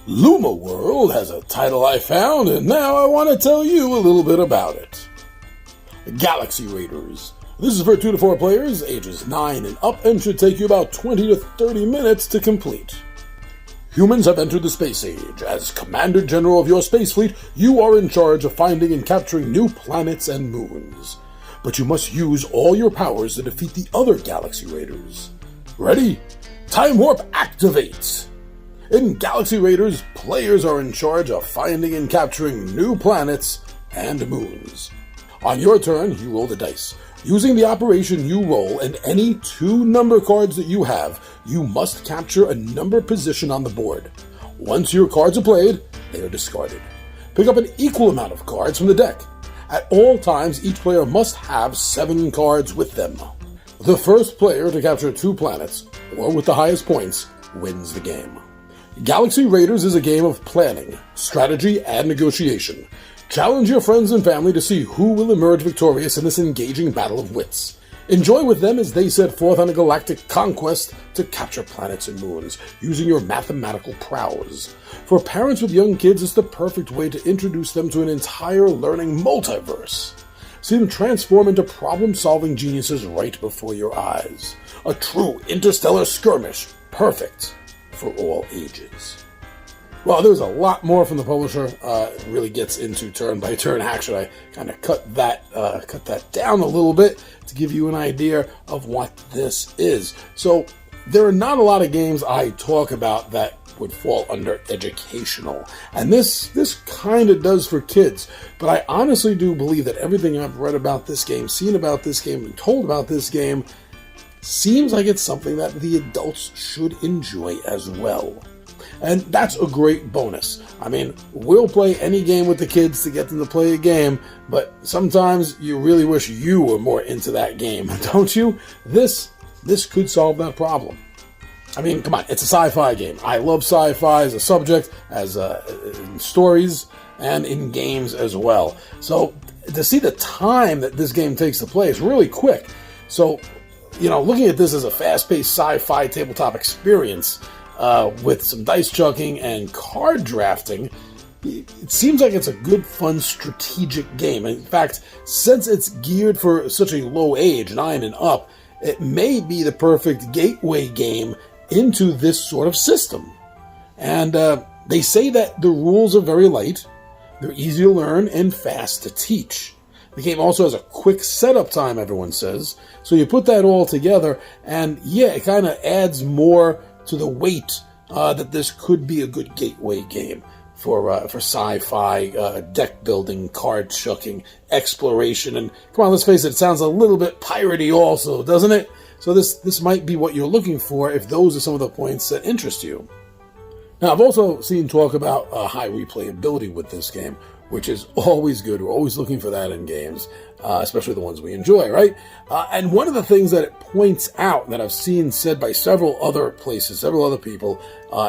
Luma World has a title I found, and now I want to tell you a little bit about it. Galaxy Raiders. This is for 2 to 4 players, ages 9 and up, and should take you about 20 to 30 minutes to complete. Humans have entered the space age. As Commander General of your space fleet, you are in charge of finding and capturing new planets and moons. But you must use all your powers to defeat the other Galaxy Raiders. Ready? Time Warp activates! In Galaxy Raiders, players are in charge of finding and capturing new planets and moons. On your turn, you roll the dice. Using the operation you roll and any 2 number cards that you have, you must capture a number position on the board. Once your cards are played, they are discarded. Pick up an equal amount of cards from the deck. At all times, each player must have 7 cards with them. The first player to capture 2 planets, or with the highest points, wins the game. Galaxy Raiders is a game of planning, strategy, and negotiation. Challenge your friends and family to see who will emerge victorious in this engaging battle of wits. Enjoy with them as they set forth on a galactic conquest to capture planets and moons, using your mathematical prowess. For parents with young kids, it's the perfect way to introduce them to an entire learning multiverse. See them transform into problem-solving geniuses right before your eyes. A true interstellar skirmish, perfect for all ages. Well, there's a lot more from the publisher. It really gets into turn-by-turn action. I kind of cut that down a little bit to give you an idea of what this is. So there are not a lot of games I talk about that would fall under educational, and this kind of does for kids. But I honestly do believe that everything I've read about this game, seen about this game, and told about this game seems like it's something that the adults should enjoy as well. And that's a great bonus. I mean, we'll play any game with the kids to get them to play a game, but sometimes you really wish you were more into that game, don't you? This could solve that problem. I mean, come on, it's a sci-fi game. I love sci-fi as a subject, as in stories, and in games as well. So to see the time that this game takes to play is really quick. So, you know, looking at this as a fast-paced sci-fi tabletop experience with some dice chucking and card drafting, it seems like it's a good, fun, strategic game. In fact, since it's geared for such a low age, 9 and up, it may be the perfect gateway game into this sort of system. And they say that the rules are very light, they're easy to learn, and fast to teach. The game also has a quick setup time, everyone says. So you put that all together, and yeah, it kind of adds more to the weight that this could be a good gateway game for sci-fi, deck building, card chucking, exploration, and come on, let's face it, it sounds a little bit piratey also, doesn't it? So this might be what you're looking for if those are some of the points that interest you. Now, I've also seen talk about high replayability with this game, which is always good. We're always looking for that in games, especially the ones we enjoy, right? And one of the things that it points out that I've seen said by several other places, several other people,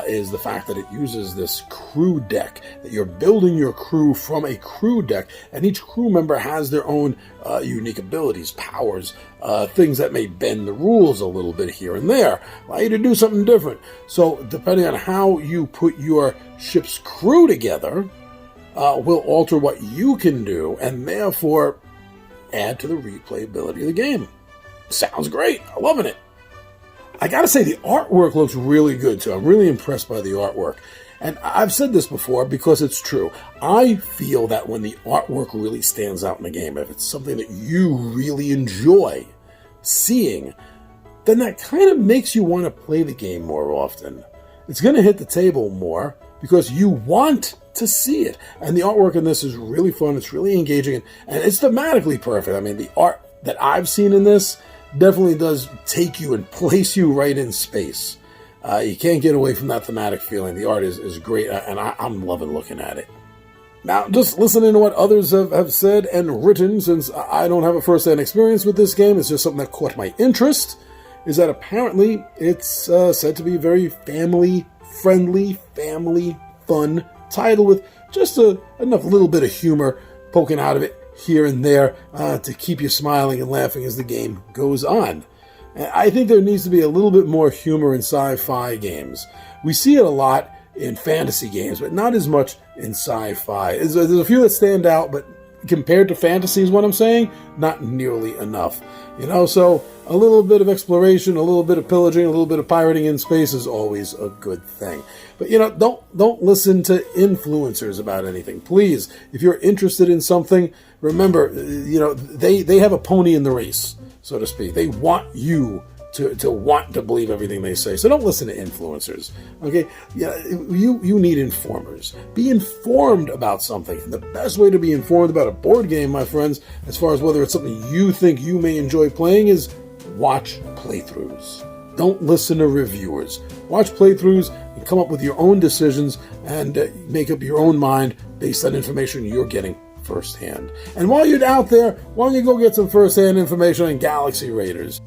is the fact that it uses this crew deck, that you're building your crew from a crew deck, and each crew member has their own unique abilities, powers, things that may bend the rules a little bit here and there, allow you to do something different. So depending on how you put your ship's crew together, will alter what you can do, and therefore add to the replayability of the game. Sounds great. I'm loving it. I gotta say, the artwork looks really good, too. I'm really impressed by the artwork. And I've said this before because it's true. I feel that when the artwork really stands out in the game, if it's something that you really enjoy seeing, then that kind of makes you want to play the game more often. It's going to hit the table more because you want to see it. And the artwork in this is really fun. It's really engaging, and it's thematically perfect. I mean, the art that I've seen in this definitely does take you and place you right in space. You can't get away from that thematic feeling. The art is great, and I'm loving looking at it. Now, just listening to what others have said and written, since I don't have a first-hand experience with this game, it's just something that caught my interest, is that apparently it's said to be a very family-friendly, family-fun title with just enough little bit of humor poking out of it here and there to keep you smiling and laughing as the game goes on. I think there needs to be a little bit more humor in sci-fi games. We see it a lot in fantasy games, but not as much in sci-fi. There's a few that stand out, but compared to fantasy is what I'm saying, not nearly enough. So a little bit of exploration, a little bit of pillaging, a little bit of pirating in space is always a good thing. But don't listen to influencers about anything. Please, if you're interested in something, remember, they have a pony in the race, so to speak. They want you to want to believe everything they say. So don't listen to influencers. Okay? You need informers. Be informed about something. And the best way to be informed about a board game, my friends, as far as whether it's something you think you may enjoy playing, is watch playthroughs. Don't listen to reviewers. Watch playthroughs and come up with your own decisions and make up your own mind based on information you're getting firsthand. And while you're out there, why don't you go get some firsthand information on Galaxy Raiders?